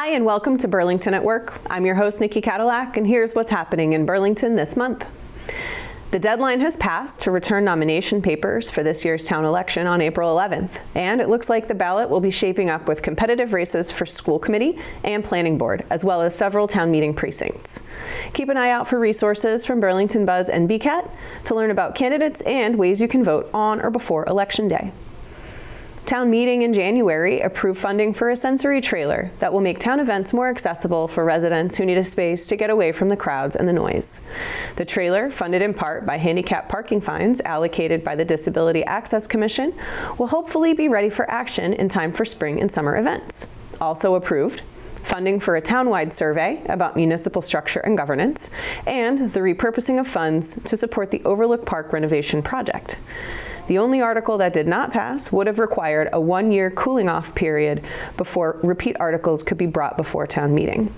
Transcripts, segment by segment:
Hi, and welcome to Burlington at Work. I'm your host, Nicci Kadilak, and here's what's happening in Burlington this month. The deadline has passed to return nomination papers for this year's town election on April 11th, and it looks like the ballot will be shaping up with competitive races for school committee and planning board, as well as several town meeting precincts. Keep an eye out for resources from Burlington Buzz and BCAT to learn about candidates and ways you can vote on or before Election Day. Town meeting in January approved funding for a sensory trailer that will make town events more accessible for residents who need a space to get away from the crowds and the noise. The trailer, funded in part by handicap parking fines allocated by the Disability Access Commission, will hopefully be ready for action in time for spring and summer events. Also approved, funding for a townwide survey about municipal structure and governance, and the repurposing of funds to support the Overlook Park renovation project. The only article that did not pass would have required a one-year cooling off period before repeat articles could be brought before town meeting.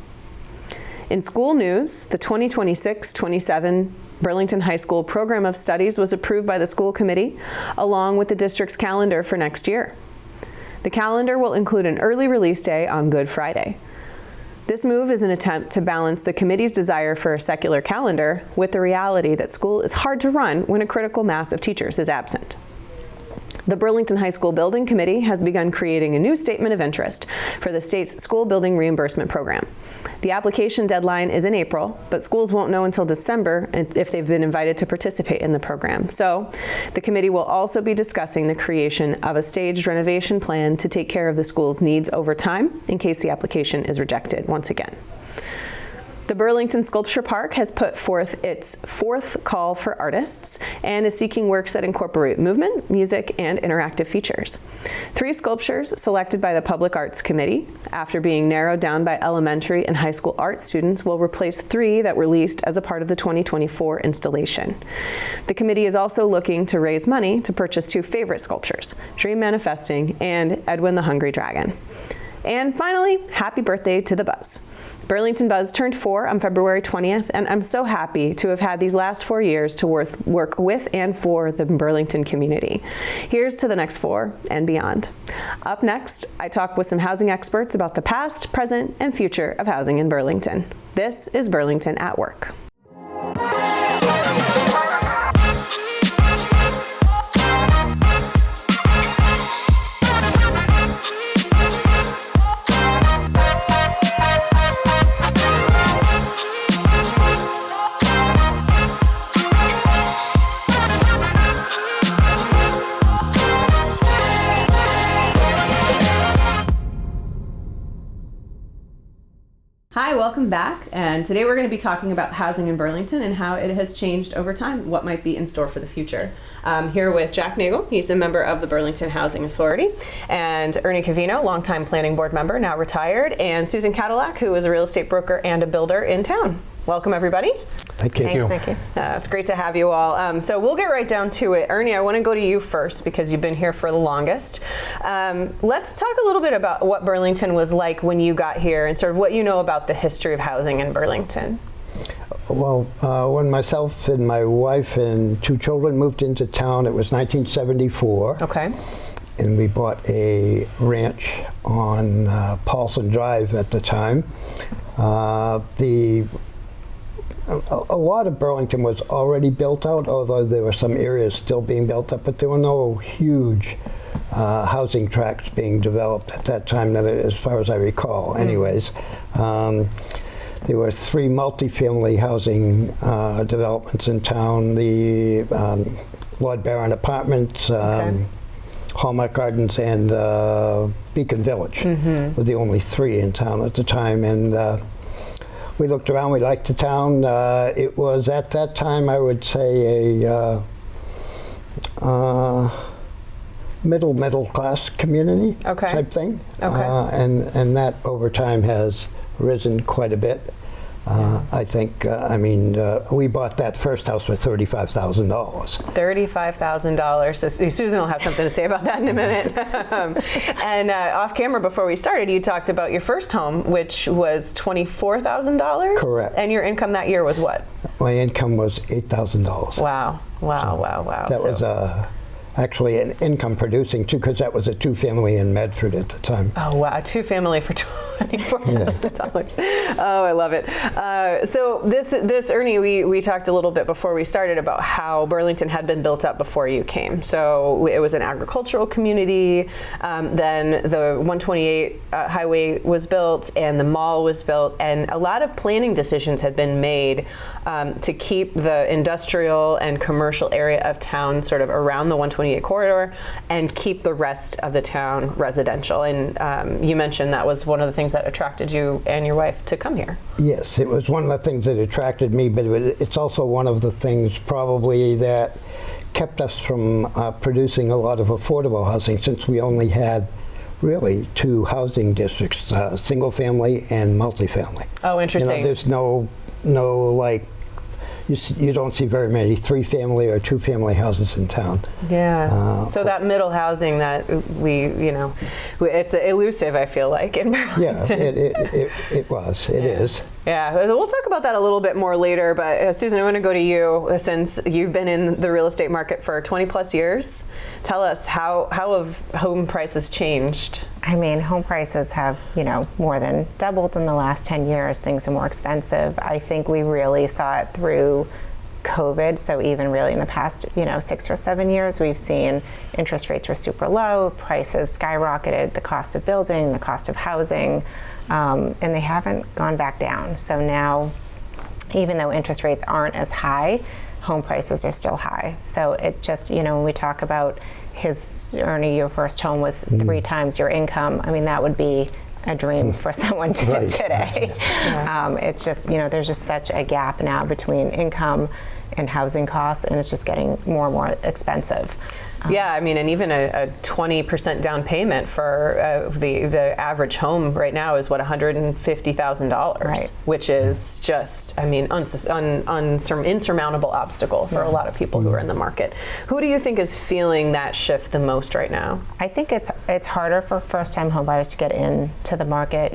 In school news, the 2026-27 Burlington High School Program of Studies was approved by the school committee, along with the district's calendar for next year. The calendar will include an early release day on Good Friday. This move is an attempt to balance the committee's desire for a secular calendar with the reality that school is hard to run when a critical mass of teachers is absent. The Burlington High School Building Committee has begun creating a new statement of interest for the state's school building reimbursement program. The application deadline is in April, but schools won't know until December if they've been invited to participate in the program. So the committee will also be discussing the creation of a staged renovation plan to take care of the school's needs over time in case the application is rejected once again. The Burlington Sculpture Park has put forth its fourth call for artists and is seeking works that incorporate movement, music, and interactive features. 3 sculptures selected by the Public Arts Committee, after being narrowed down by elementary and high school art students, will replace 3 that were released as a part of the 2024 installation. The committee is also looking to raise money to purchase 2 favorite sculptures, Dream Manifesting and Edwin the Hungry Dragon. And finally, happy birthday to the Buzz. Burlington Buzz turned 4 on February 20th, and I'm so happy to have had these last 4 years to work with and for the Burlington community. Here's to the next 4 and beyond. Up next, I talk with some housing experts about the past, present, and future of housing in Burlington. This is Burlington at Work. Hi, welcome back. And today we're going to be talking about housing in Burlington and how it has changed over time, what might be in store for the future. I'm here with Jack Nagel. He's a member of the Burlington Housing Authority, and Ernie Cavino, longtime planning board member, now retired, and Susan Kadilak, who is a real estate broker and a builder in town. Welcome, everybody. Thank you. Thank you. It's great to have you all. So we'll get right down to it. Ernie, I want to go to you first because you've been here for the longest. Let's talk a little bit about what Burlington was like when you got here and sort of what you know about the history of housing in Burlington. Well, when myself and my wife and 2 children moved into town, it was 1974. Okay. And we bought a ranch on Paulson Drive at the time. A lot of Burlington was already built out, although there were some areas still being built up, but there were no huge housing tracts being developed at that time, as far as I recall, anyways. There were 3 multifamily housing developments in town, the Lord Barron Apartments, Hallmark Gardens, and Beacon Village were the only 3 in town at the time. And we looked around, we liked the town. It was at that time, I would say, a middle class community type thing. And that over time has risen quite a bit. I think, we bought that first house for $35,000. $35,000. So Susan will have something to say about that in a minute. And off camera before we started, you talked about your first home, which was $24,000? Correct. And your income that year was what? My income was $8,000. Wow. That was actually an income producing too, because that was a 2-family in Medford at the time. Oh wow, a 2-family for $24,000. Oh, I love it. So this Ernie, we talked a little bit before we started about how Burlington had been built up before you came. So it was an agricultural community. Then the 128 highway was built and the mall was built, and a lot of planning decisions had been made to keep the industrial and commercial area of town sort of around the 128 corridor and keep the rest of the town residential. And you mentioned that was one of the things that attracted you and your wife to come here. Yes, it was one of the things that attracted me, but it's also one of the things probably that kept us from producing a lot of affordable housing, since we only had really two housing districts, single family and multifamily. Oh, interesting. You know, there's no like, you don't see very many 3-family or 2-family houses in town. Yeah. So that middle housing that it's elusive, I feel like, in Burlington. Yeah, it was. It is. Yeah, we'll talk about that a little bit more later, but Susan, I want to go to you, since you've been in the real estate market for 20 plus years. Tell us, how have home prices changed? I mean, home prices have, more than doubled in the last 10 years. Things are more expensive. I think we really saw it through COVID. So even really in the past, 6 or 7 years, we've seen interest rates were super low, prices skyrocketed, the cost of building, the cost of housing, and they haven't gone back down. So now, even though interest rates aren't as high, home prices are still high. So it just, when we talk about Ernie, your first home was 3 times your income. I mean, that would be a dream for someone today. Yeah. It's just, there's just such a gap now between income and housing costs, and it's just getting more and more expensive. Yeah, I mean, and even a 20% down payment for the average home right now is $150,000, right, which is just, I mean, insurmountable obstacle for a lot of people who are in the market. Who do you think is feeling that shift the most right now? I think it's harder for first-time homebuyers to get into the market.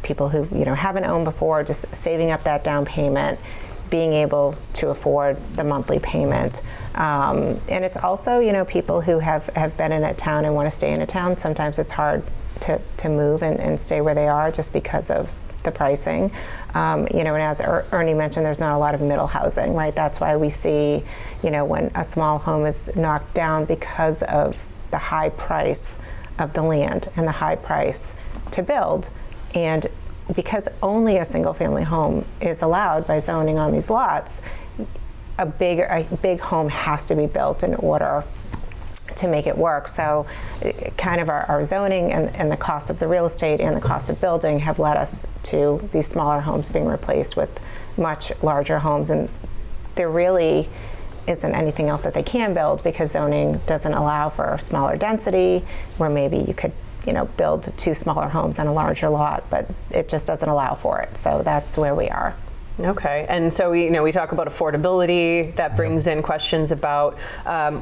People who haven't owned before, just saving up that down payment, being able to afford the monthly payment. And it's also, people who have been in a town and want to stay in a town. Sometimes it's hard to move and stay where they are just because of the pricing. And as Ernie mentioned, there's not a lot of middle housing, right? That's why we see, when a small home is knocked down because of the high price of the land and the high price to build. And because only a single family home is allowed by zoning on these lots, a big home has to be built in order to make it work. So kind of our zoning and the cost of the real estate and the cost of building have led us to these smaller homes being replaced with much larger homes. And there really isn't anything else that they can build, because zoning doesn't allow for smaller density, where maybe you could build 2 smaller homes on a larger lot, but it just doesn't allow for it. So that's where we are. Okay, and so we talk about affordability. That brings in questions about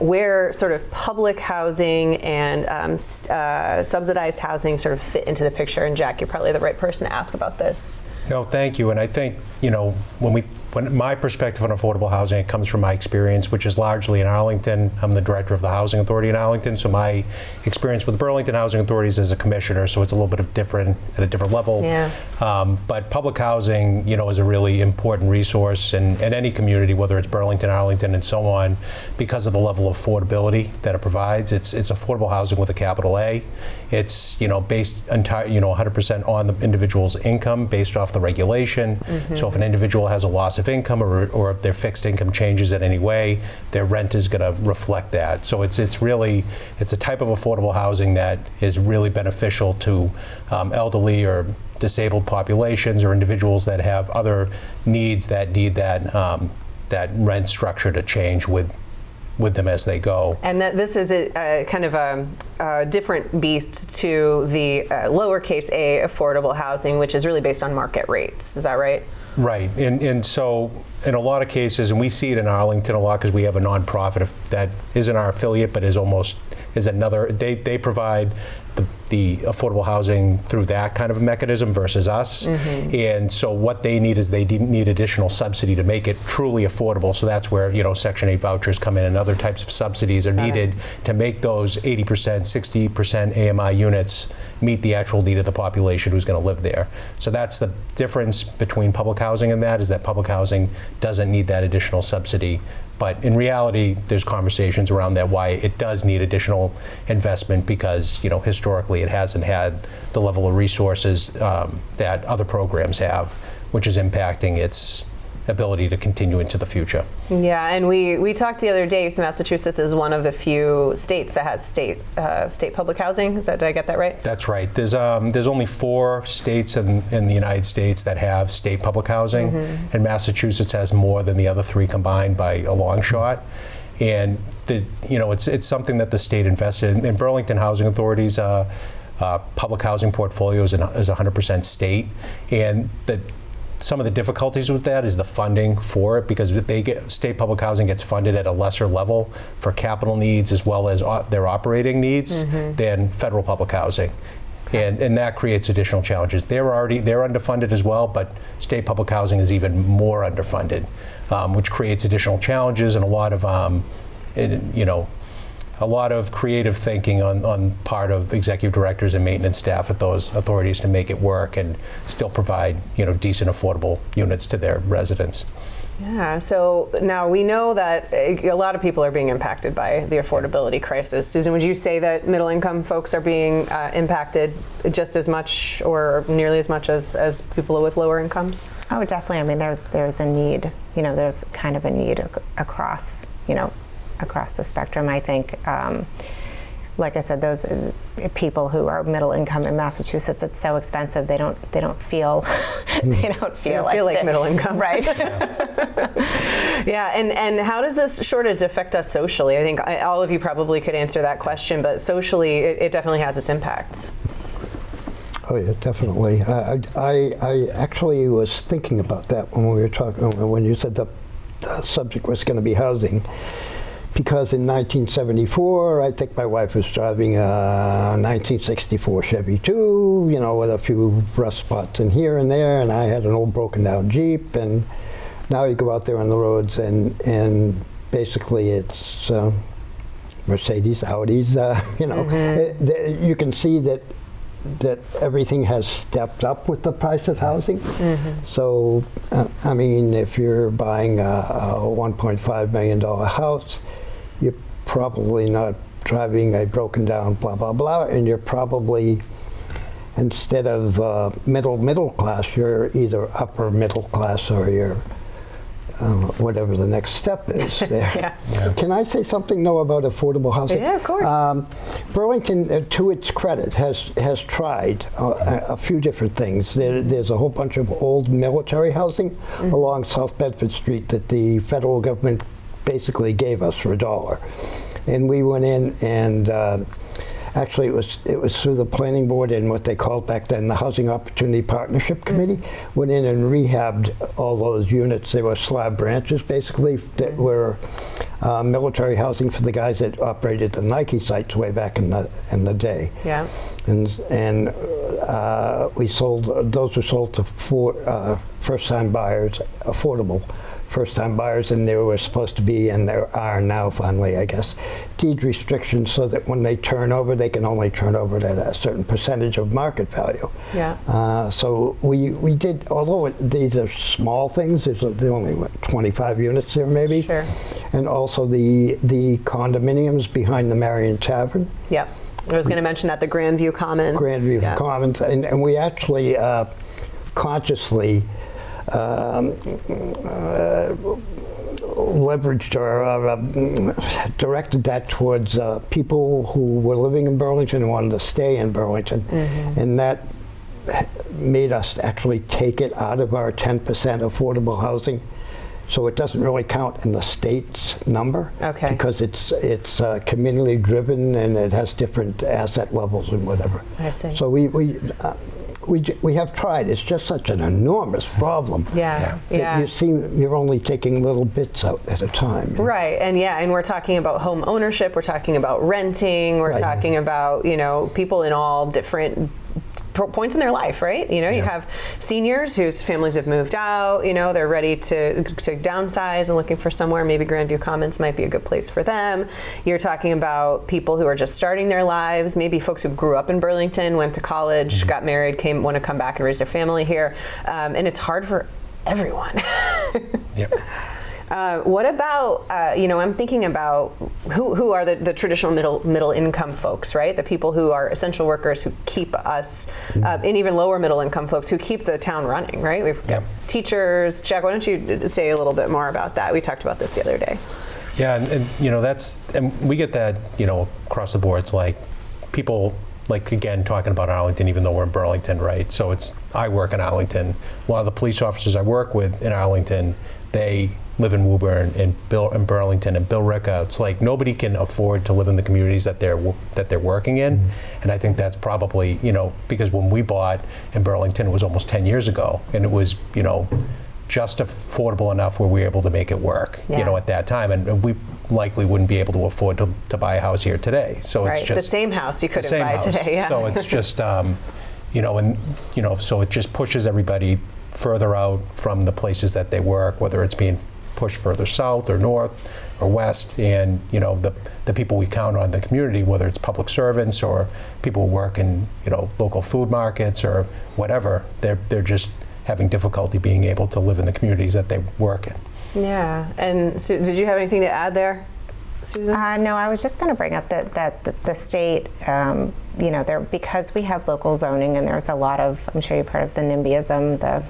where sort of public housing and subsidized housing sort of fit into the picture. And Jack, you're probably the right person to ask about this. No, thank you. And I think when my perspective on affordable housing, it comes from my experience, which is largely in Arlington. I'm the director of the Housing Authority in Arlington, so my experience with Burlington Housing Authorities as a commissioner, so it's a little bit of different at a different level. Yeah. But public housing, is a really important resource in any community, whether it's Burlington, Arlington, and so on, because of the level of affordability that it provides. It's affordable housing with a capital A. It's based 100% on the individual's income, based off the regulation. Mm-hmm. So if an individual has a loss of income, or if their fixed income changes in any way, their rent is going to reflect that. So it's a type of affordable housing that is really beneficial to elderly or disabled populations, or individuals that have other needs that need that rent structure to change with them as they go. And that this is a kind of a different beast to the lowercase a affordable housing, which is really based on market rates. Is that right? Right, and so in a lot of cases, and we see it in Arlington a lot because we have a nonprofit that isn't our affiliate, but is another. They provide the affordable housing through that kind of a mechanism versus us. And so what they need is they need additional subsidy to make it truly affordable. So that's where, Section 8 vouchers come in, and other types of subsidies are needed to make those 80%, 60% AMI units meet the actual need of the population who's going to live there. So that's the difference between public housing and that, is that public housing doesn't need that additional subsidy. But in reality, there's conversations around that, why it does need additional investment, because historically it hasn't had the level of resources that other programs have, which is impacting its ability to continue into the future. Yeah, and we talked the other day, so Massachusetts is one of the few states that has state public housing. Did I get that right? That's right. There's only 4 states in the United States that have state public housing, and Massachusetts has more than the other 3 combined by a long shot. And it's something that the state invested in. Burlington Housing Authority's public housing portfolio is 100% state, and some of the difficulties with that is the funding for it, because state public housing gets funded at a lesser level for capital needs as well as their operating needs than federal public housing. And that creates additional challenges. They're underfunded as well, but state public housing is even more underfunded, which creates additional challenges and a lot of creative thinking on part of executive directors and maintenance staff at those authorities to make it work and still provide, decent, affordable units to their residents. Yeah, so now we know that a lot of people are being impacted by the affordability crisis. Susan, would you say that middle income folks are being impacted just as much or nearly as much as people with lower incomes? Oh, definitely. I mean, there's a need, there's kind of a need across, across the spectrum. I think, like I said, those people who are middle income in Massachusetts, it's so expensive. They don't feel they don't feel like middle income, right? Yeah, and how does this shortage affect us socially? I think all of you probably could answer that question, but socially, it definitely has its impacts. Oh yeah, definitely. I actually was thinking about that when we were talking, when you said the subject was going to be housing. Because in 1974, I think my wife was driving a 1964 Chevy 2, with a few rust spots in here and there, and I had an old broken down Jeep, and now you go out there on the roads and basically it's Mercedes, Audis, you can see that everything has stepped up with the price of housing. So, I mean, if you're buying a $1.5 million house, you're probably not driving a broken down blah, blah, blah, and you're probably, instead of middle class, you're either upper middle class or you're whatever the next step is there. Yeah. Can I say something, though, about affordable housing? Yeah, of course. Burlington, to its credit, has tried a few different things. There's a whole bunch of old military housing along South Bedford Street that the federal government basically gave us for $1. And we went in and actually, it was through the planning board and what they called back then the Housing Opportunity Partnership Committee. Went in and rehabbed all those units. They were slab branches, basically, that were military housing for the guys that operated the Nike sites way back in the day. Yeah. And we sold. Those were sold to first-time buyers, affordable first-time buyers, and there were supposed to be, and there are now finally, I guess, deed restrictions so that when they turn over, they can only turn over at a certain percentage of market value. Yeah. So we did, although these are small things, there are only 25 units there maybe. Sure. And also the condominiums behind the Marion Tavern. Yep. I was going to mention that, the Grandview Commons. Grandview Commons, and we actually consciously leveraged or directed that towards people who were living in Burlington and wanted to stay in Burlington. And that made us actually take it out of our 10% affordable housing. So it doesn't really count in the state's number, okay, because it's community driven and it has different asset levels and whatever. I see. So we have tried. It's just such an enormous problem. Yeah. That you're only taking little bits out at a time. Right, and we're talking about home ownership, we're talking about renting, we're talking about, people in all different points in their life, right? You have seniors whose families have moved out, they're ready to downsize and looking for somewhere. Maybe Grandview Commons might be a good place for them. You're talking about people who are just starting their lives, maybe folks who grew up in Burlington, went to college, got married, want to come back and raise their family here. And it's hard for everyone. Yep. What about, I'm thinking about who are the traditional middle income folks, right? The people who are essential workers who keep us, and even lower middle income folks who keep the town running, right? We've got teachers. Jack, why don't you say a little bit more about that? We talked about this the other day. Yeah, and we get that, across the board. It's like people, again, talking about Arlington, even though we're in Burlington, right? So I work in Arlington. A lot of the police officers I work with in Arlington, they live in Woburn and Burlington and Billerica. It's like nobody can afford to live in the communities that they're working in. And I think that's probably, because when we bought in Burlington, it was almost 10 years ago, and it was, just affordable enough where we were able to make it work, at that time. And we likely wouldn't be able to afford to buy a house here today. So it's just the same house you couldn't buy today. Yeah. So it's just, so it just pushes everybody further out from the places that they work, whether it's being pushed further south or north or west. And the people we count on in the community, whether it's public servants or people who work in local food markets or whatever, they're just having difficulty being able to live in the communities that they work in. Yeah. And so did you have anything to add there, Susan? No, I was just going to bring up that the state, because we have local zoning, and there's a lot of, I'm sure you've heard of the NIMBYism,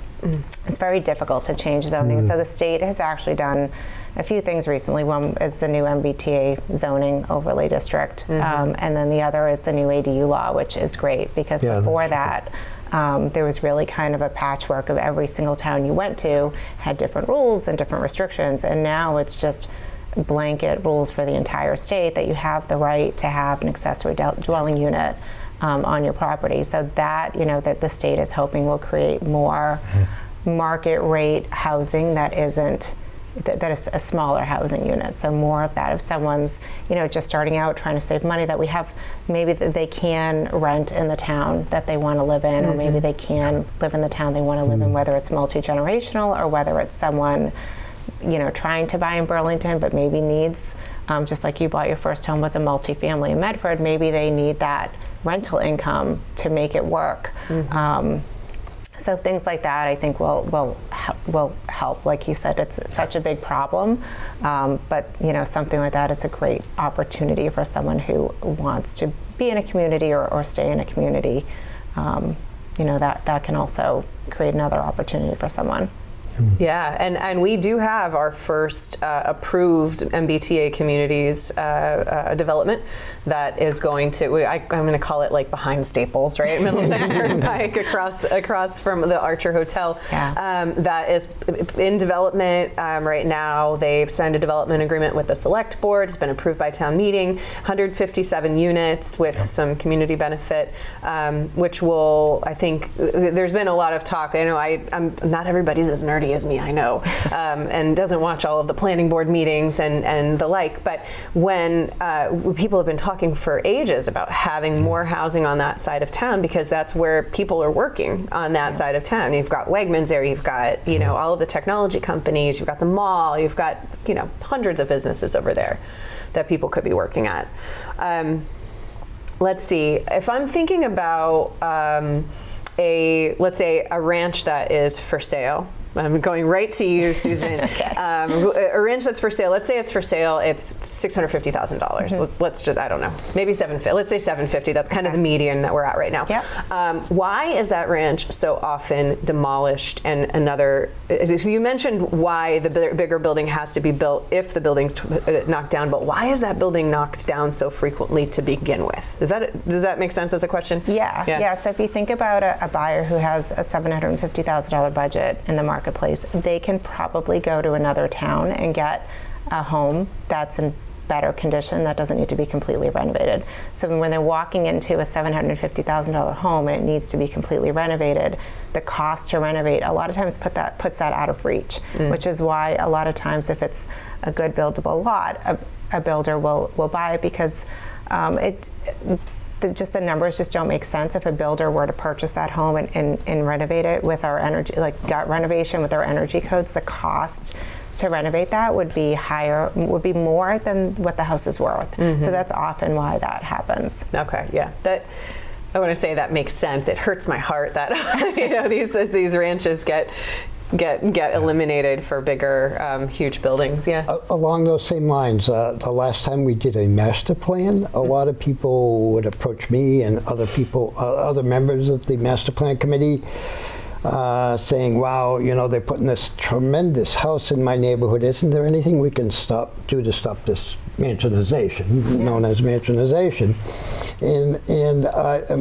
it's very difficult to change zoning. So the state has actually done a few things recently. One is the new MBTA zoning overlay district, and then the other is the new ADU law, which is great, because before that, there was really kind of a patchwork of every single town you went to had different rules and different restrictions, and now it's just blanket rules for the entire state that you have the right to have an accessory dwelling unit on your property. So that, that the state is hoping will create more market rate housing that is a smaller housing unit. So more of that, if someone's, just starting out trying to save money, that we have maybe that they can rent in the town that they want to live in, or maybe they can live in the town they want to live in, whether it's multi-generational or whether it's someone trying to buy in Burlington, but maybe needs, just like you bought your first home was a multifamily in Medford, maybe they need that rental income to make it work. So things like that, I think, will help. Like you said, it's such a big problem, but something like that is a great opportunity for someone who wants to be in a community or stay in a community. That can also create another opportunity for someone. Yeah, and we do have our first approved MBTA communities development that is going to, I'm going to call it like behind Staples, right? Middlesex Turnpike across from the Archer Hotel. Yeah. That is in development right now. They've signed a development agreement with the Select Board. It's been approved by town meeting. 157 units with some community benefit, which will, I think, there's been a lot of talk. I know I'm not everybody's as nerdy as me, I know, and doesn't watch all of the planning board meetings and the like, but when people have been talking for ages about having more housing on that side of town, because that's where people are working on that side of town. You've got Wegmans there, you've got all of the technology companies, you've got the mall, you've got hundreds of businesses over there that people could be working at. Let's see, if I'm thinking about let's say a ranch that is for sale. I'm going right to you, Susan. Okay. A ranch that's for sale. Let's say it's for sale. It's $650,000. Let's just, I don't know, maybe $750. Let's say $750. That's kind of the median that we're at right now. Yep. Why is that ranch so often demolished? And so you mentioned why the bigger building has to be built if the building's knocked down. But why is that building knocked down so frequently to begin with? Does that make sense as a question? Yeah. So if you think about a buyer who has a $750,000 budget in the marketplace, they can probably go to another town and get a home that's in better condition, that doesn't need to be completely renovated. So when they're walking into a $750,000 home and it needs to be completely renovated, the cost to renovate a lot of times puts that out of reach, which is why a lot of times if it's a good buildable lot, a builder will buy it, because just the numbers just don't make sense. If a builder were to purchase that home and renovate it with our energy, like gut renovation with our energy codes, the cost to renovate that would be more than what the house is worth. So that's often why that happens. Okay, yeah. I want to say that makes sense. It hurts my heart that these ranches get eliminated for bigger, huge buildings. Yeah. Along those same lines, the last time we did a master plan, a lot of people would approach me and other members of the master plan committee, saying, "Wow, they're putting this tremendous house in my neighborhood. Isn't there anything we can do to stop this mansionization, known as mansionization?" And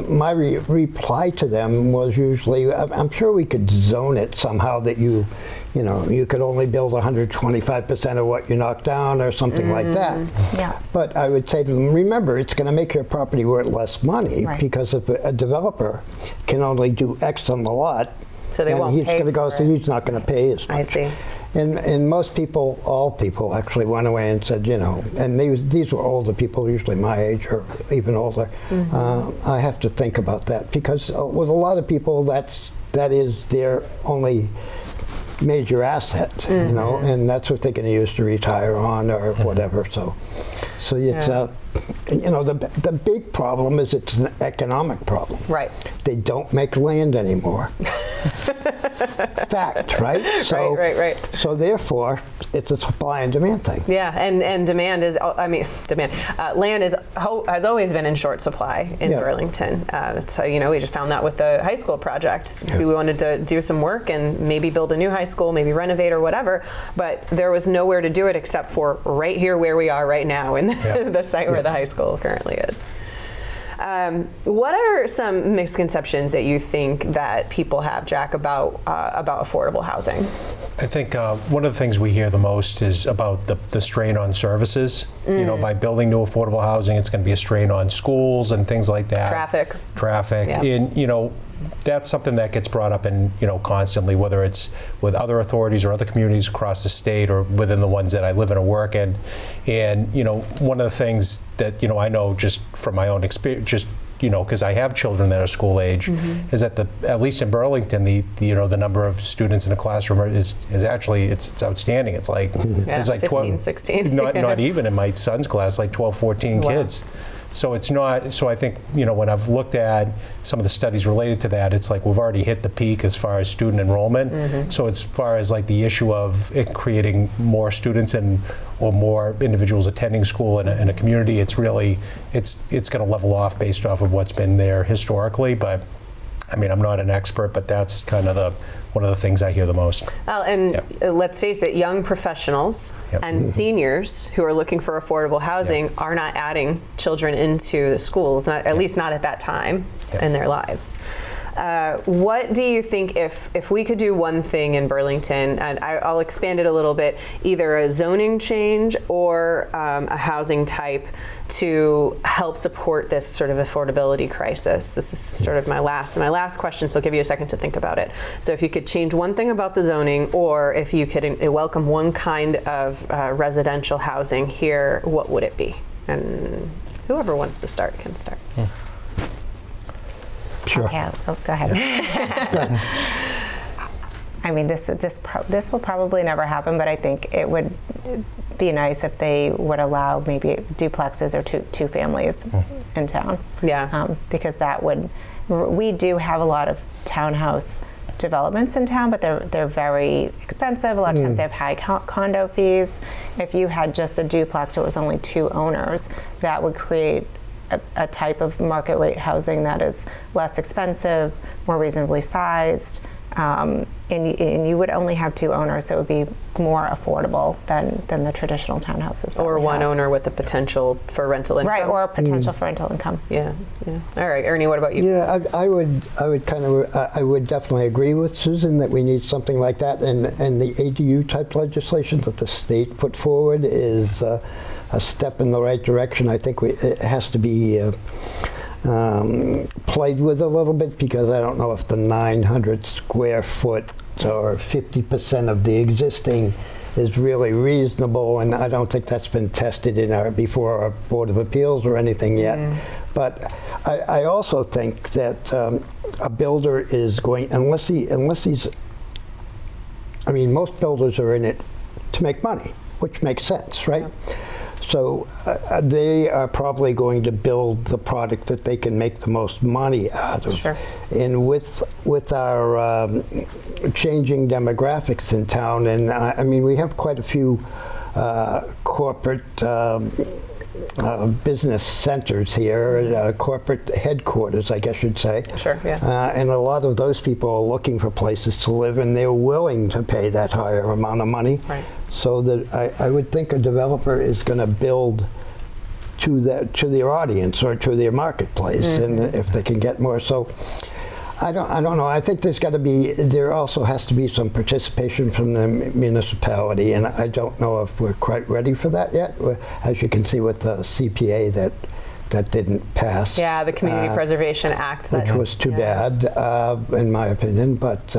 my reply to them was usually, "I'm sure we could zone it somehow that you could only build 125% of what you knock down or something like that." Yeah. But I would say to them, remember, it's going to make your property worth less money, Right. because if a developer can only do X on the lot, So they then won't he's pay going to go, for so it. he's not going to pay as much. I see. And most people, all people actually went away and said, and these were older people, usually my age or even older. I have to think about that, because with a lot of people, that is their only major asset, and that's what they're going to use to retire on or whatever. So it's the big problem is it's an economic problem. Right. They don't make land anymore. Fact, right? So, right. So therefore, it's a supply and demand thing. Yeah, and land has always been in short supply in Burlington. So we just found that with the high school project. We wanted to do some work and maybe build a new high school, maybe renovate or whatever, but there was nowhere to do it except for right here where we are right now in the site where the high school currently is. What are some misconceptions that you think that people have, Jack, about affordable housing? I think one of the things we hear the most is about the strain on services. By building new affordable housing, it's going to be a strain on schools and things like that. Traffic. Yeah. And that's something that gets brought up constantly, whether it's with other authorities or other communities across the state or within the ones that I live in or work in. And one of the things that I know just from my own experience, because I have children that are school age, is that at least in Burlington, the number of students in a classroom is actually it's outstanding. It's like it's like 15, 12, 16. not even in my son's class, like 12, 14 kids. So it's not. So I think when I've looked at some of the studies related to that, it's like we've already hit the peak as far as student enrollment. So as far as like the issue of it creating more students or more individuals attending school in a community, it's really it's going to level off based off of what's been there historically. But I mean, I'm not an expert, but that's kind of one of the things I hear the most. Well, and let's face it, young professionals and seniors who are looking for affordable housing are not adding children into the schools, at least not at that time in their lives. What do you think if we could do one thing in Burlington, and I'll expand it a little bit, either a zoning change or a housing type to help support this sort of affordability crisis? This is sort of my last question, so I'll give you a second to think about it. So if you could change one thing about the zoning, or if you could welcome one kind of residential housing here, what would it be? And whoever wants to start can start. Sure. Yeah. Oh, go ahead. I mean, this will probably never happen, but I think it would be nice if they would allow maybe duplexes or two families in town. Yeah. Because we do have a lot of townhouse developments in town, but they're very expensive. A lot of times they have high condo fees. If you had just a duplex or it was only two owners, that would create a type of market rate housing that is less expensive, more reasonably sized, and you would only have 2 owners, so it would be more affordable than the traditional townhouses. that Or we one have. owner with the potential for rental income. Right, or potential for rental income. Yeah, yeah. All right, Ernie, what about you? Yeah, I would definitely agree with Susan that we need something like that, and the ADU type legislation that the state put forward is a step in the right direction. I think it has to be played with a little bit, because I don't know if the 900 square foot or 50% of the existing is really reasonable, and I don't think that's been tested before our Board of Appeals or anything yet. But I also think that a builder is going, unless he's, I mean, most builders are in it to make money, which makes sense, right? Yeah. So they are probably going to build the product that they can make the most money out of. Sure. And with our changing demographics in town, and I mean, we have quite a few corporate business centers here, corporate headquarters, I guess you'd say. Sure, yeah. And a lot of those people are looking for places to live, and they're willing to pay that higher amount of money. Right. So that I would think a developer is going to build to their audience or to their marketplace, and if they can get more. So I don't know. I think there also has to be some participation from the municipality, and I don't know if we're quite ready for that yet. As you can see with the CPA that didn't pass. Yeah, the Community Preservation Act. Which was too bad, in my opinion, but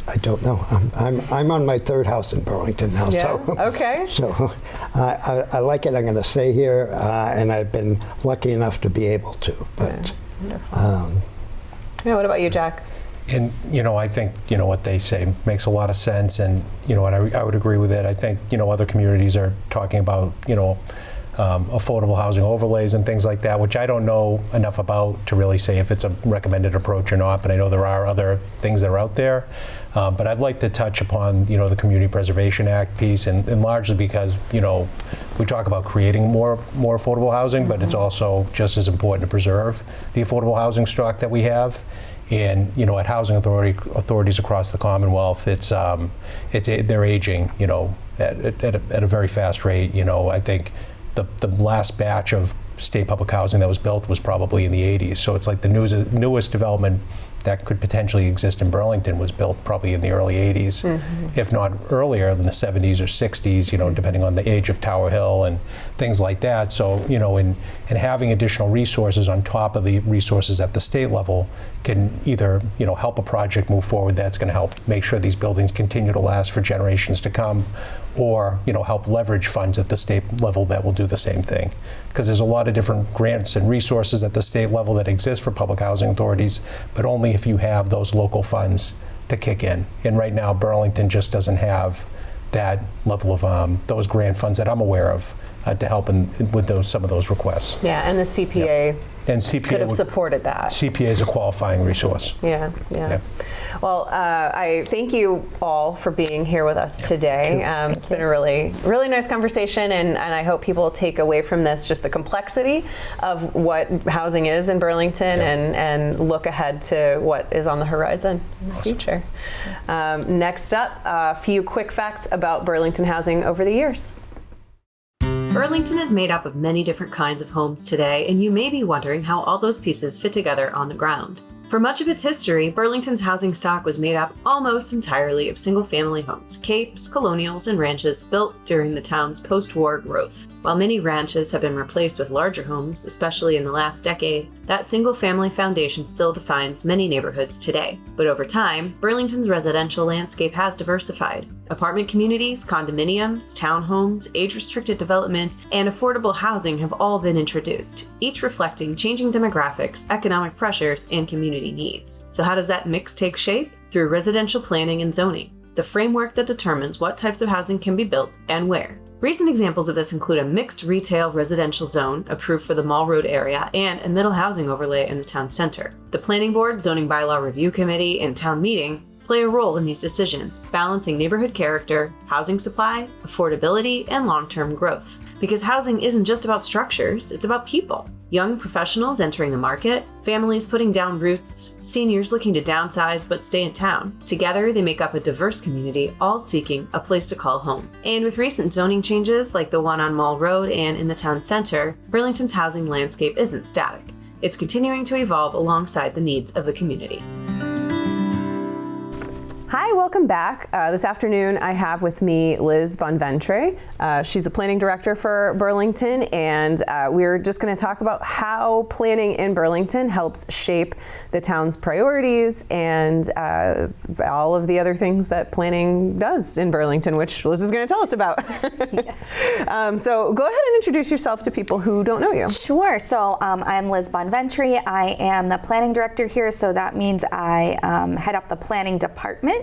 I don't know. I'm on my 3rd house in Burlington now. Yeah. So, Okay. So I like it. I'm going to stay here, and I've been lucky enough to be able to. But yeah, what about you, Jack? And, I think, what they say makes a lot of sense, and, I would agree with it. I think, other communities are talking about, affordable housing overlays and things like that, which I don't know enough about to really say if it's a recommended approach or not, but I know there are other things that are out there. But I'd like to touch upon, the Community Preservation Act piece, and largely because, we talk about creating more affordable housing, but it's also just as important to preserve the affordable housing stock that we have. And at housing authorities across the Commonwealth, they're aging, at a very fast rate. I think the last batch of state public housing that was built was probably in the 80s. So it's like the newest development that could potentially exist in Burlington was built probably in the early 80s, if not earlier in the 70s or 60s, depending on the age of Tower Hill and things like that. So, and having additional resources on top of the resources at the state level can either, help a project move forward that's going to help make sure these buildings continue to last for generations to come, or, help leverage funds at the state level that will do the same thing. Because there's a lot of different grants and resources at the state level that exist for public housing authorities, but only if you have those local funds to kick in. And right now, Burlington just doesn't have that level of those grant funds that I'm aware of to help with some of those requests. Yeah, and the CPA. Yep. And CPA could have supported that. CPA is a qualifying resource. Yeah. Well, I thank you all for being here with us today. It's been a really, really nice conversation, and I hope people take away from this just the complexity of what housing is in Burlington, and look ahead to what is on the horizon in the future. Next up, a few quick facts about Burlington housing over the years. Burlington is made up of many different kinds of homes today, and you may be wondering how all those pieces fit together on the ground. For much of its history, Burlington's housing stock was made up almost entirely of single-family homes, capes, colonials, and ranches built during the town's post-war growth. While many ranches have been replaced with larger homes, especially in the last decade, that single-family foundation still defines many neighborhoods today. But over time, Burlington's residential landscape has diversified. Apartment communities, condominiums, townhomes, age-restricted developments, and affordable housing have all been introduced, each reflecting changing demographics, economic pressures, and community needs. So how does that mix take shape? Through residential planning and zoning, the framework that determines what types of housing can be built and where. Recent examples of this include a mixed retail residential zone approved for the Mall Road area and a middle housing overlay in the town center. The Planning Board, Zoning Bylaw Review Committee, and Town Meeting play a role in these decisions, balancing neighborhood character, housing supply, affordability, and long-term growth. Because housing isn't just about structures, it's about people. Young professionals entering the market, families putting down roots, seniors looking to downsize but stay in town. Together, they make up a diverse community, all seeking a place to call home. And with recent zoning changes like the one on Mall Road and in the town center, Burlington's housing landscape isn't static. It's continuing to evolve alongside the needs of the community. Hi, welcome back. This afternoon I have with me Liz Bonventre. She's the planning director for Burlington, and we're just going to talk about how planning in Burlington helps shape the town's priorities and all of the other things that planning does in Burlington, which Liz is going to tell us about. Yes. So go ahead and introduce yourself to people who don't know you. Sure. So I'm Liz Bonventre. I am the planning director here, so that means I head up the planning department.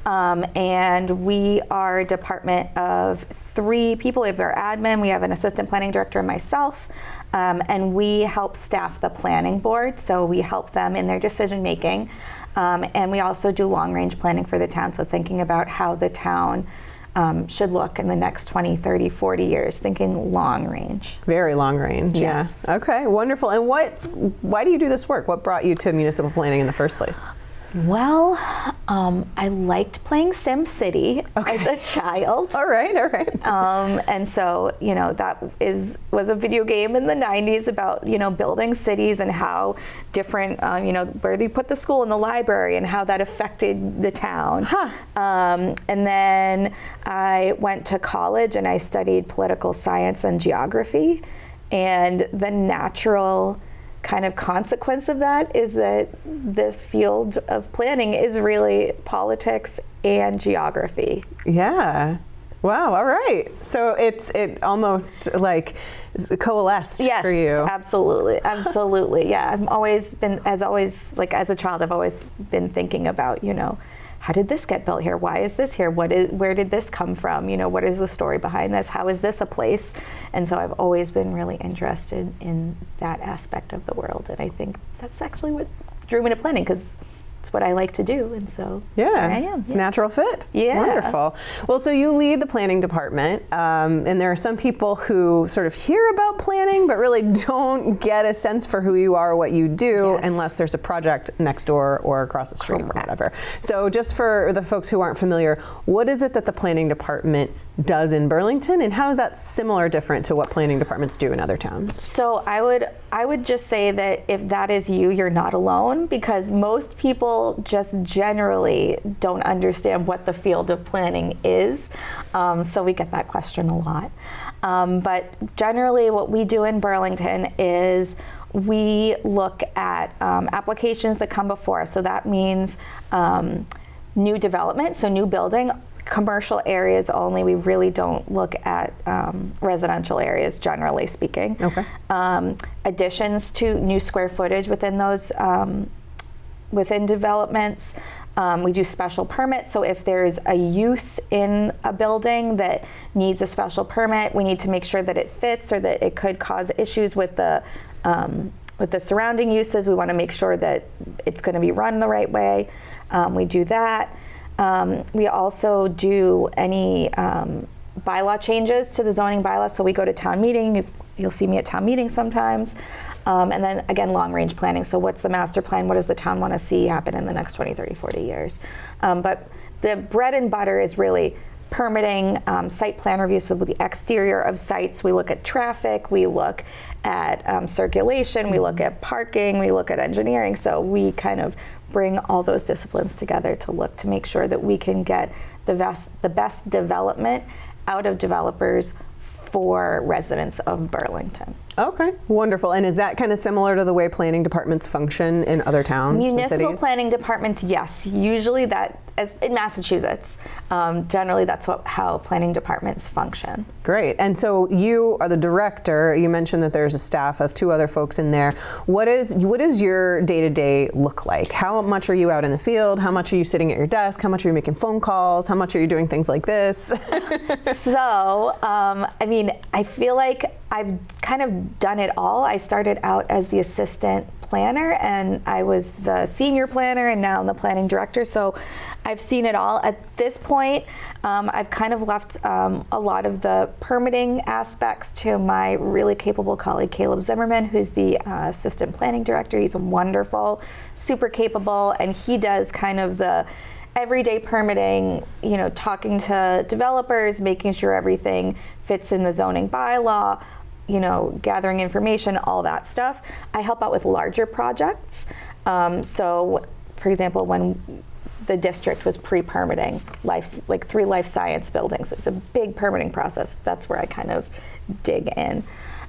And we are a department of 3 people. We have our admin, we have an assistant planning director, and myself, and we help staff the planning board. So we help them in their decision making, and we also do long range planning for the town. So thinking about how the town should look in the next 20, 30, 40 years, thinking long range. Very long range, yes. Yeah. Okay, wonderful. And why do you do this work? What brought you to municipal planning in the first place? Well, I liked playing SimCity as a child. All right. And so, that was a video game in the 90s about, building cities and how different, where they put the school and the library and how that affected the town. Huh. And then I went to college and I studied political science and geography. And the natural kind of consequence of that is that the field of planning is really politics and geography. Yeah. Wow. All right. So it almost like coalesced for you. Yes, absolutely. Yeah. I've always been, as a child, I've always been thinking about, how did this get built here? Why is this here? Where did this come from? What is the story behind this? How is this a place? And so I've always been really interested in that aspect of the world. And I think that's actually what drew me to planning, because it's what I like to do. And so here I am. It's a natural fit. Yeah. Wonderful. Well, so you lead the planning department, and there are some people who sort of hear about planning, but really don't get a sense for who you are or what you do unless there's a project next door or across the street or whatever. So just for the folks who aren't familiar, what is it that the planning department does in Burlington, and how is that similar or different to what planning departments do in other towns? So I would just say that if that is you, you're not alone, because most people just generally don't understand what the field of planning is. So we get that question a lot. But generally what we do in Burlington is we look at applications that come before us. So that means new development, so new building. Commercial areas only. We really don't look at residential areas, generally speaking. Okay. Additions to new square footage within those within developments. We do special permits. So if there's a use in a building that needs a special permit, we need to make sure that it fits, or that it could cause issues with the surrounding uses. We want to make sure that it's going to be run the right way. We do that. We also do any bylaw changes to the zoning bylaw. So we go to town meeting. You'll see me at town meeting sometimes. And then again, long range planning. So what's the master plan? What does the town want to see happen in the next 20, 30, 40 years? But the bread and butter is really permitting, site plan review. So with the exterior of sites, we look at traffic, we look at circulation, we look at parking, we look at engineering. So we kind of bring all those disciplines together to look to make sure that we can get the best development out of developers for residents of Burlington. Okay, wonderful. And is that kind of similar to the way planning departments function in other towns and cities? Municipal planning departments, yes. Usually that, as in Massachusetts, generally that's how planning departments function. Great. And so you are the director. You mentioned that there's a staff of 2 other folks in there. What is your day-to-day look like? How much are you out in the field? How much are you sitting at your desk? How much are you making phone calls? How much are you doing things like this? So, I feel like I've kind of done it all. I started out as the assistant planner, and I was the senior planner, and now I'm the planning director. So I've seen it all. At this point, I've kind of left a lot of the permitting aspects to my really capable colleague, Caleb Zimmerman, who's the assistant planning director. He's wonderful, super capable, and he does kind of the everyday permitting, you know, talking to developers, making sure everything fits in the zoning bylaw, you know, gathering information, all that stuff. I help out with larger projects. So, for example, when the district was pre-permitting like 3 life science buildings, it's a big permitting process. That's where I kind of dig in.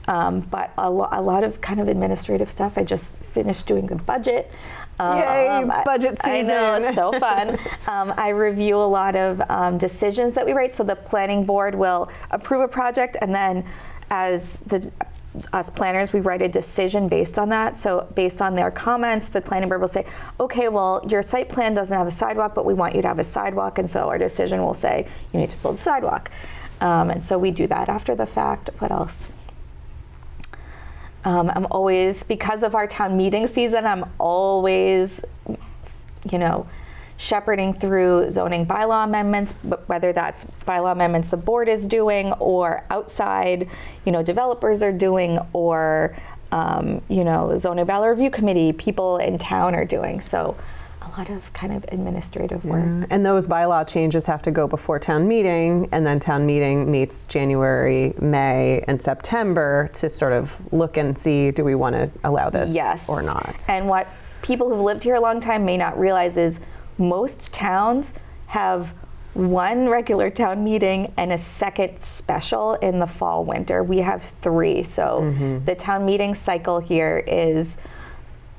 But a lot of kind of administrative stuff. I just finished doing the budget. Yay, budget season. I know, it's so fun. I review a lot of decisions that we write. So the planning board will approve a project, and then as us planners, we write a decision based on that. So based on their comments, the planning board will say, okay, well, your site plan doesn't have a sidewalk, but we want you to have a sidewalk. And so our decision will say, you need to build a sidewalk. And so we do that after the fact. What else? I'm always, because of our town meeting season, I'm always, you know, shepherding through zoning bylaw amendments, whether that's bylaw amendments the board is doing or outside, you know, developers are doing, or, you know, zoning bylaw review committee, people in town are doing. So a lot of kind of administrative work. And those bylaw changes have to go before town meeting, and then town meeting meets January, May, and September to sort of look and see, do we want to allow this or not? And what people who've lived here a long time may not realize is most towns have one regular town meeting and a second special in the fall, winter. We have 3. So the town meeting cycle here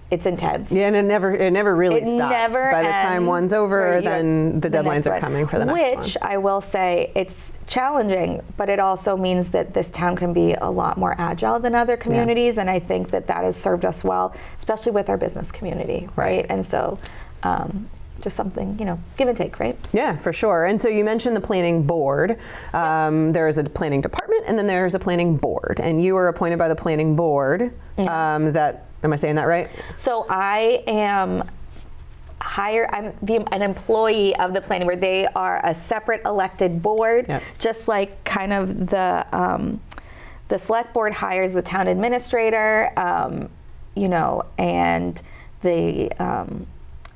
it's intense. Yeah, and it never really stops. Never By the time one's over, then the deadlines are one. coming for the next one. Which I will say, it's challenging, but it also means that this town can be a lot more agile than other communities, and I think that has served us well, especially with our business community, right? And so, just something, you know, give and take, right? Yeah, for sure. And so you mentioned the planning board. There is a planning department, and then there's a planning board, and you were appointed by the planning board. Am I saying that right? So I am I'm an employee of the planning board. They are a separate elected board, just like kind of the select board hires the town administrator, you know, and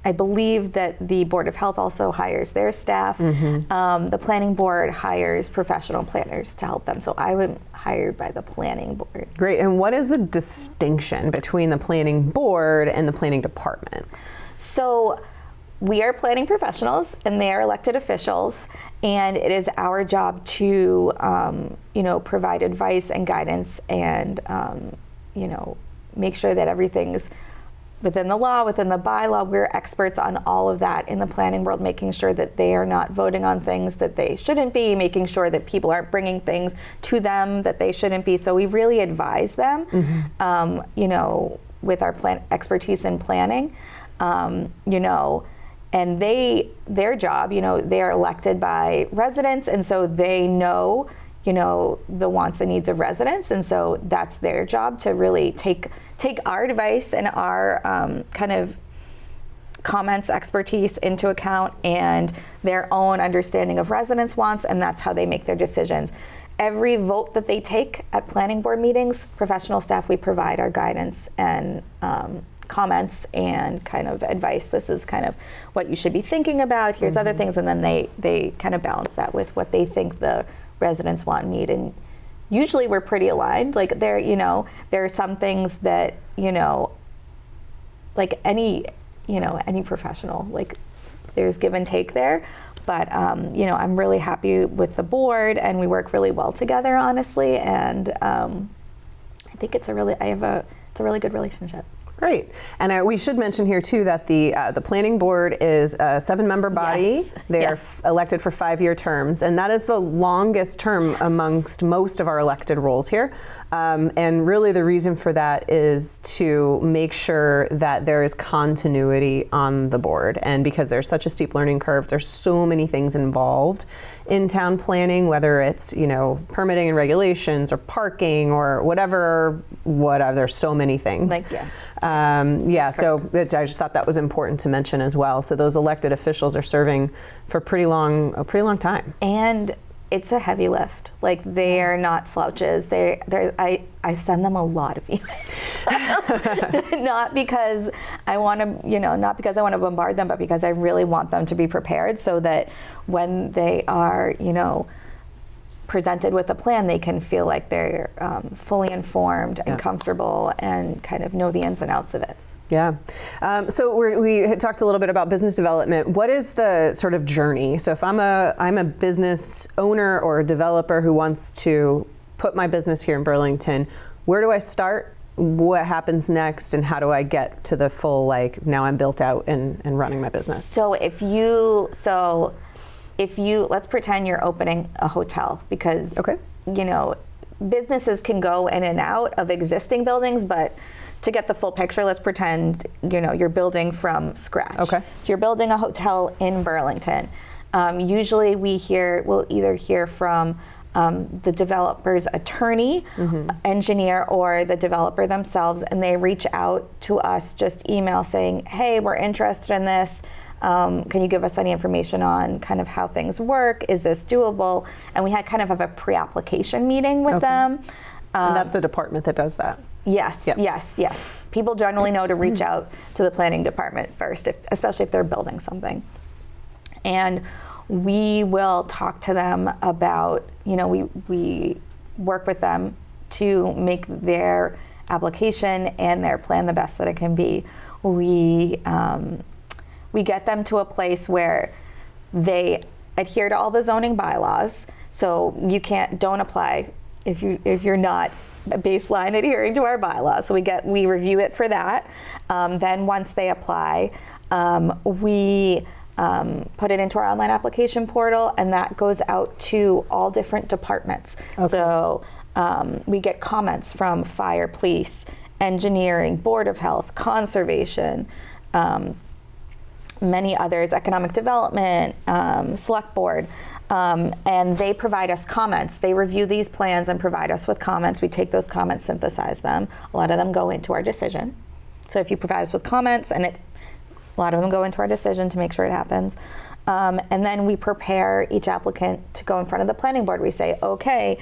I believe that the Board of Health also hires their staff. The planning board hires professional planners to help them. So I was hired by the planning board. Great. And what is the distinction between the planning board and the planning department? So we are planning professionals, and they are elected officials, and it is our job to, you know, provide advice and guidance, and you know, make sure that everything's within the law, within the bylaw. We're experts on all of that in the planning world, making sure that they are not voting on things that they shouldn't be, making sure that people aren't bringing things to them that they shouldn't be. So we really advise them, you know, with our expertise in planning, you know, and their job, you know, they are elected by residents, and so they know, you know, the wants and needs of residents, and so that's their job to really take our advice and our kind of comments, expertise into account, and their own understanding of residents' wants, and that's how they make their decisions. Every vote that they take at planning board meetings, professional staff, we provide our guidance and comments and kind of advice. This is kind of what you should be thinking about. Here's other things, and then they kind of balance that with what they think the residents want and need. And usually we're pretty aligned. Like there are some things that, you know, like any professional, like there's give and take there. But, you know, I'm really happy with the board, and we work really well together, honestly. And I think it's a really good relationship. Great. And we should mention here, too, that the planning board is a 7-member body. Yes. They are elected for 5-year terms, and that is the longest term amongst most of our elected roles here. And really the reason for that is to make sure that there is continuity on the board. And because there's such a steep learning curve, there's so many things involved in town planning, whether it's, you know, permitting and regulations or parking or whatever, there's so many things. So I just thought that was important to mention as well. So those elected officials are serving for a pretty long time. And it's a heavy lift. Like, they are not slouches. I send them a lot of emails. Not because I want to, bombard them, but because I really want them to be prepared so that when they are, presented with a plan, they can feel like they're fully informed and comfortable and kind of know the ins and outs of it. Yeah. So we had talked a little bit about business development. What is the sort of journey? So if I'm a business owner or a developer who wants to put my business here in Burlington, where do I start? What happens next? And how do I get to the full, now I'm built out and running my business? So if you, let's pretend you're opening a hotel, because, businesses can go in and out of existing buildings, but to get the full picture, let's pretend, you're building from scratch. Okay. So you're building a hotel in Burlington. Usually we'll either hear from the developer's attorney, engineer, or the developer themselves, and they reach out to us, just email saying, hey, we're interested in this. Can you give us any information on kind of how things work? Is this doable? And we had kind of have a pre-application meeting with them. And that's the department that does that. Yes, yep. Yes. People generally know to reach out to the planning department first, especially if they're building something. And we will talk to them about, we work with them to make their application and their plan the best that it can be. We get them to a place where they adhere to all the zoning bylaws. So don't apply if you're not baseline adhering to our bylaws. So we review it for that. Then once they apply, we put it into our online application portal, and that goes out to all different departments. Okay. So we get comments from fire, police, engineering, Board of Health, conservation, many others, economic development, select board. And they provide us comments. They review these plans and provide us with comments. We take those comments, synthesize them. A lot of them go into our decision. So if you provide us with comments, and a lot of them go into our decision to make sure it happens. And then we prepare each applicant to go in front of the planning board. We say, okay,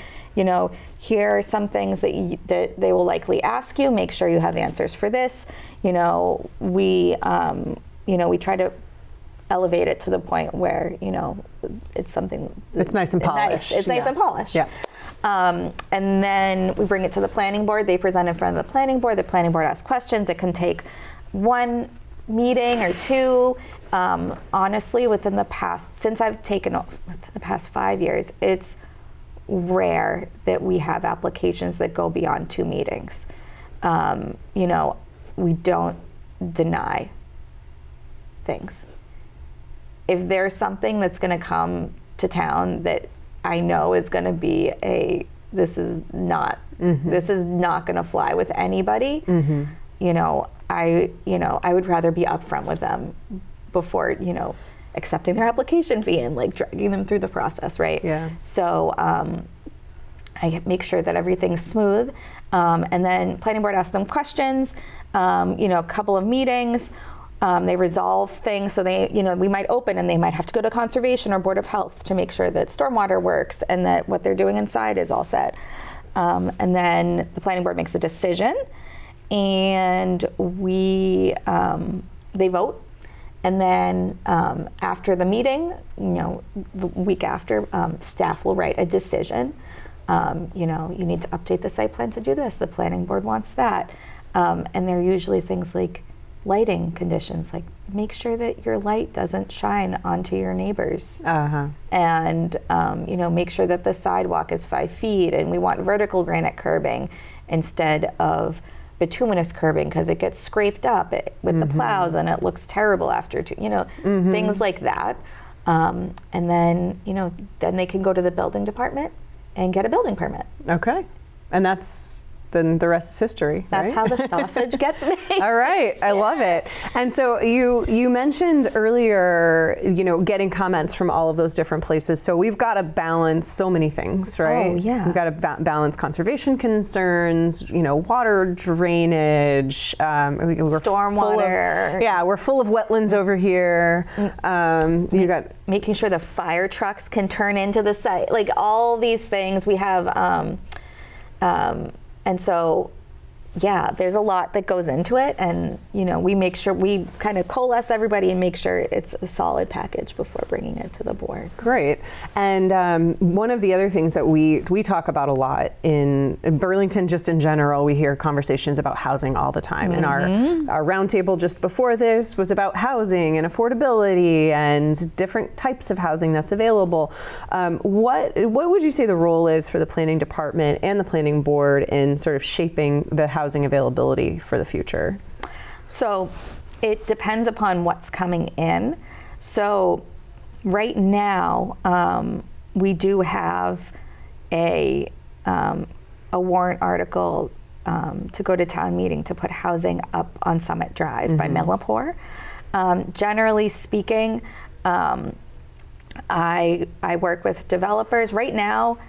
here are some things that they will likely ask you. Make sure you have answers for this. We try to elevate it to the point where, it's something it's nice and polished. It's nice and polished. Yeah. And then we bring it to the planning board. They present in front of the planning board. The planning board asks questions. It can take one meeting or two. Honestly, since I've taken off, within the past 5 years, it's rare that we have applications that go beyond 2 meetings. We don't deny things. If there's something that's going to come to town that I know is going to be this is not going to fly with anybody, I would rather be upfront with them before, accepting their application fee and dragging them through the process, right? Yeah. So I make sure that everything's smooth, and then planning board asks them questions, a couple of meetings. They resolve things, so we might open and they might have to go to conservation or Board of Health to make sure that stormwater works and that what they're doing inside is all set. And then the planning board makes a decision, and they vote. And then after the meeting, the week after, staff will write a decision. You need to update the site plan to do this. The planning board wants that. And they're usually things like lighting conditions, like make sure that your light doesn't shine onto your neighbors. And make sure that the sidewalk is 5 feet, and we want vertical granite curbing instead of bituminous curbing because it gets scraped up with the plows and it looks terrible after things like that. And then then they can go to the building department and get a building permit. Okay. And that's then the rest is history. That's right? how the sausage gets made. All right, I love it. And so you mentioned earlier, getting comments from all of those different places. So we've got to balance so many things, right? Oh, yeah. We've got to balance conservation concerns, water drainage, Stormwater. We're full of wetlands over here. You got making sure the fire trucks can turn into the site, like all these things we have. And so, there's a lot that goes into it, and we make sure we kind of coalesce everybody and make sure it's a solid package before bringing it to the board. Great. And one of the other things that we talk about a lot in Burlington, just in general, we hear conversations about housing all the time. And our roundtable just before this was about housing and affordability and different types of housing that's available. What would you say the role is for the planning department and the planning board in sort of shaping the housing availability for the future? So it depends upon what's coming in. So right now, we do have a warrant article to go to town meeting to put housing up on Summit Drive by Millipore. Generally speaking, I work with developers. Right now,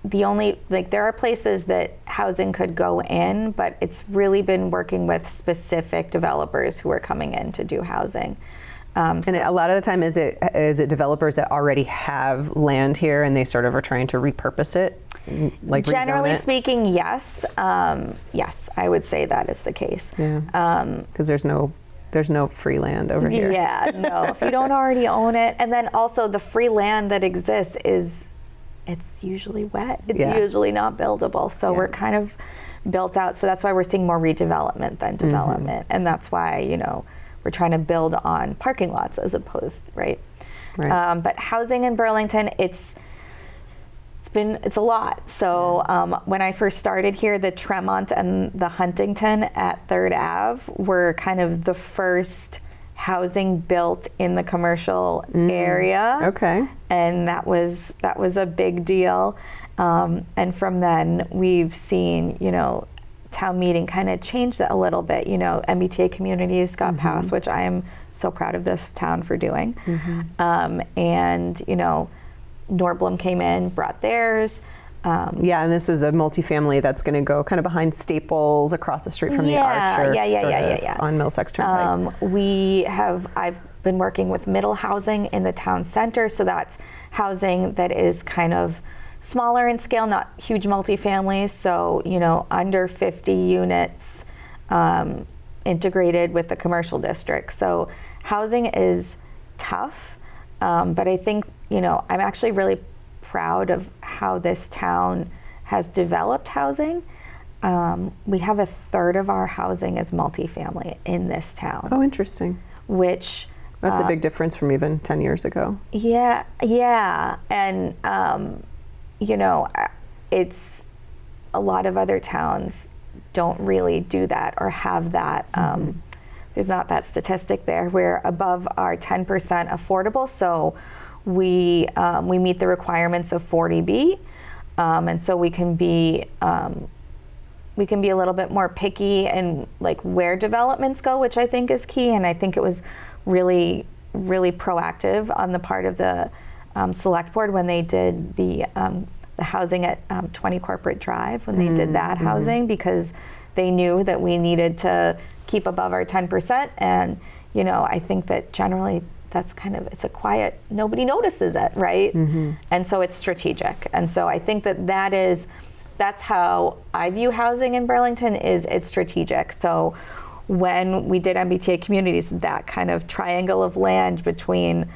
there are places that housing could go in, but it's really been working with specific developers who are coming in to do housing. And a lot of the time, is it developers that already have land here and they sort of are trying to repurpose it, like generally speaking, yes. Yes, I would say that is the case. Yeah. Because there's no free land over here. Yeah, no. If you don't already own it, and then also the free land that exists it's usually wet. It's usually not buildable. So we're kind of built out. So that's why we're seeing more redevelopment than development. And that's why, we're trying to build on parking lots as opposed, right? But housing in Burlington, it's a lot. So when I first started here, the Tremont and the Huntington at 3rd Ave were kind of the first housing built in the commercial area. Okay. And that was a big deal. And from then we've seen, town meeting kind of change that a little bit. MBTA communities got passed, which I am so proud of this town for doing. And, Norblum came in, brought theirs. And this is the multifamily that's going to go kind of behind Staples across the street from the Archer on Middlesex Turnpike. I've been working with middle housing in the town center, so that's housing that is kind of smaller in scale, not huge multifamilies, so under 50 units integrated with the commercial district. So housing is tough, but I think I'm actually really proud of how this town has developed housing. We have 1/3 of our housing is multifamily in this town. Oh, interesting. Which that's a big difference from even 10 years ago. Yeah, and it's a lot of other towns don't really do that or have that. There's not that statistic there. We're above our 10% affordable, so we meet the requirements of 40B, and so we can be a little bit more picky and like where developments go, which I think is key. And I think it was really, really proactive on the part of the select board when they did the housing at 20 Corporate Drive, when they did that housing, because they knew that we needed to keep above our 10%. And I think that generally that's it's a quiet, nobody notices it, right? And so it's strategic. And so I think that's how I view housing in Burlington, is it's strategic. So when we did MBTA communities, that kind of triangle of land between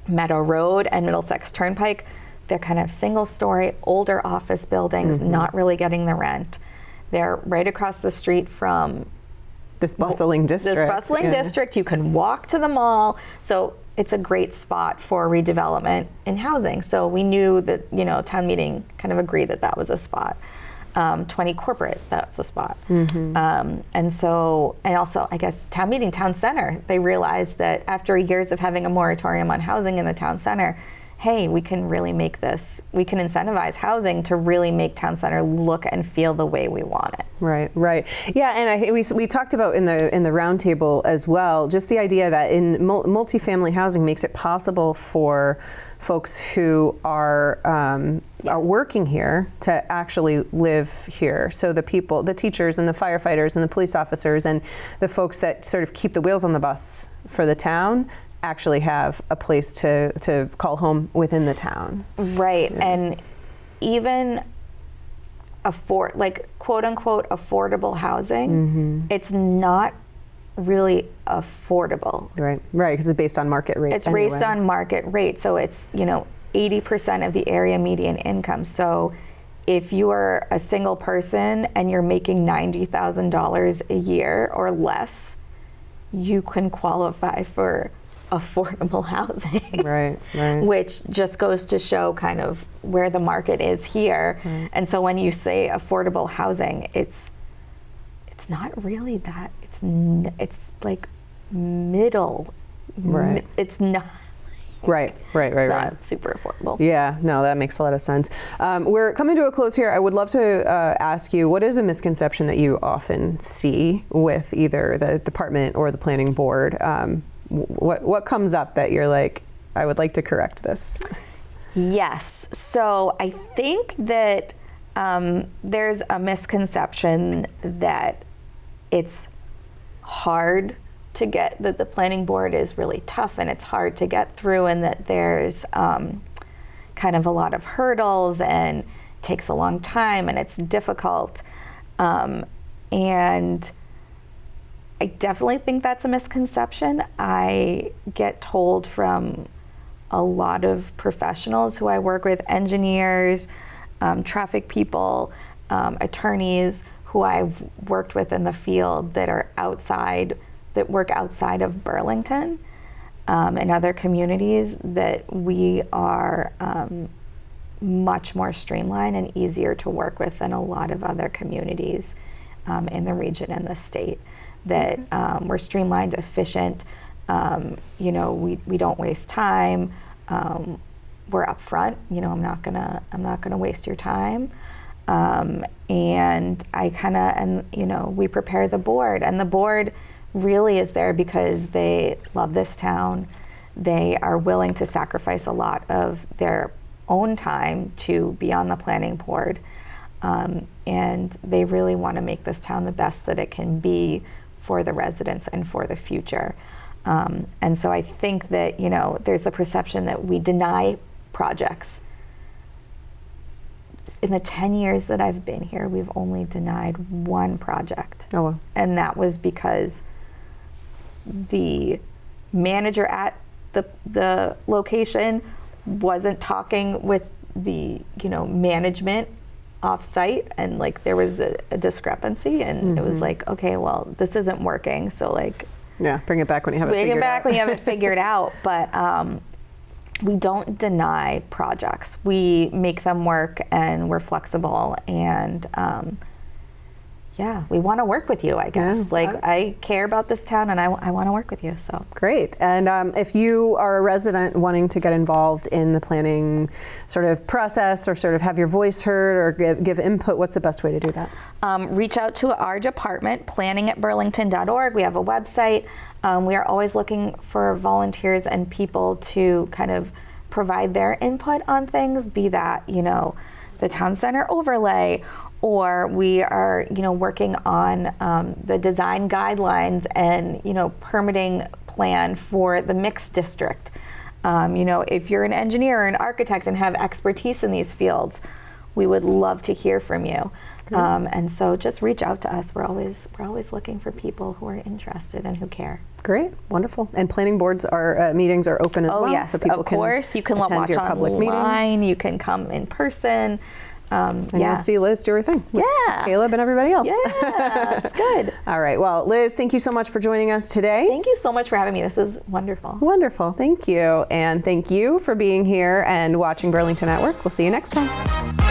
Meadow Road and Middlesex Turnpike, they're kind of single-story, older office buildings, not really getting the rent. They're right across the street from this bustling district. You can walk to the mall. So it's a great spot for redevelopment in housing. So we knew that, town meeting kind of agreed that that was a spot. 20 Corporate, that's a spot. And also, I guess, town meeting, town center, they realized that after years of having a moratorium on housing in the town center, hey, we can really make this, we can incentivize housing to really make town center look and feel the way we want it. Right, right. Yeah, and I think we talked about in the roundtable as well, just the idea that in multifamily housing makes it possible for folks who are working here to actually live here. So the people, the teachers and the firefighters and the police officers and the folks that sort of keep the wheels on the bus for the town actually have a place to call home within the town. Right, yeah. And even quote unquote affordable housing, it's not really affordable. Right, because it's based on market rate. It's based on market rate, so it's 80% of the area median income. So if you are a single person and you're making $90,000 a year or less, you can qualify for affordable housing. Right. Which just goes to show kind of where the market is here. Right. And so when you say affordable housing, it's not really that. It's like middle. Right. It's not. Right. It's not super affordable. Yeah, no, that makes a lot of sense. We're coming to a close here. I would love to ask you, what is a misconception that you often see with either the department or the planning board? What comes up that you're like, I would like to correct this? Yes. So I think that there's a misconception that it's hard to get, that the planning board is really tough and it's hard to get through, and that there's kind of a lot of hurdles and takes a long time and it's difficult. And I definitely think that's a misconception. I get told from a lot of professionals who I work with, engineers, traffic people, attorneys who I've worked with in the field that work outside of Burlington and other communities, that we are much more streamlined and easier to work with than a lot of other communities in the region and the state. That we're streamlined, efficient, we don't waste time, we're upfront, I'm not gonna waste your time. And we prepare the board, and the board really is there because they love this town. They are willing to sacrifice a lot of their own time to be on the planning board. And they really want to make this town the best that it can be for the residents and for the future. And so I think that, there's a perception that we deny projects. In the 10 years that I've been here, we've only denied one project. Oh, wow. And that was because the manager at the location wasn't talking with the, management off-site, and there was a discrepancy, and it was okay, well, this isn't working, so bring it back when you have it figured out. Bring it back when you have it figured out. But we don't deny projects. We make them work, and we're flexible, and we want to work with you, I guess. Yeah. I care about this town, and I want to work with you, so. Great. And if you are a resident wanting to get involved in the planning sort of process, or sort of have your voice heard, or give input, what's the best way to do that? Reach out to our department, planning@burlington.org. We have a website. We are always looking for volunteers and people to kind of provide their input on things, be that, the town center overlay, or we are, working on the design guidelines and, permitting plan for the mixed district. If you're an engineer or an architect and have expertise in these fields, we would love to hear from you. And so just reach out to us. We're always looking for people who are interested and who care. Great, wonderful. And planning boards meetings are open as well. Oh yes, so people of course. You can watch your public online. meetings. You can come in person. And you'll see Liz do her thing with Caleb and everybody else. Yeah, it's good. All right. Well, Liz, thank you so much for joining us today. Thank you so much for having me. This is wonderful. Wonderful. Thank you. And thank you for being here and watching Burlington at Work. We'll see you next time.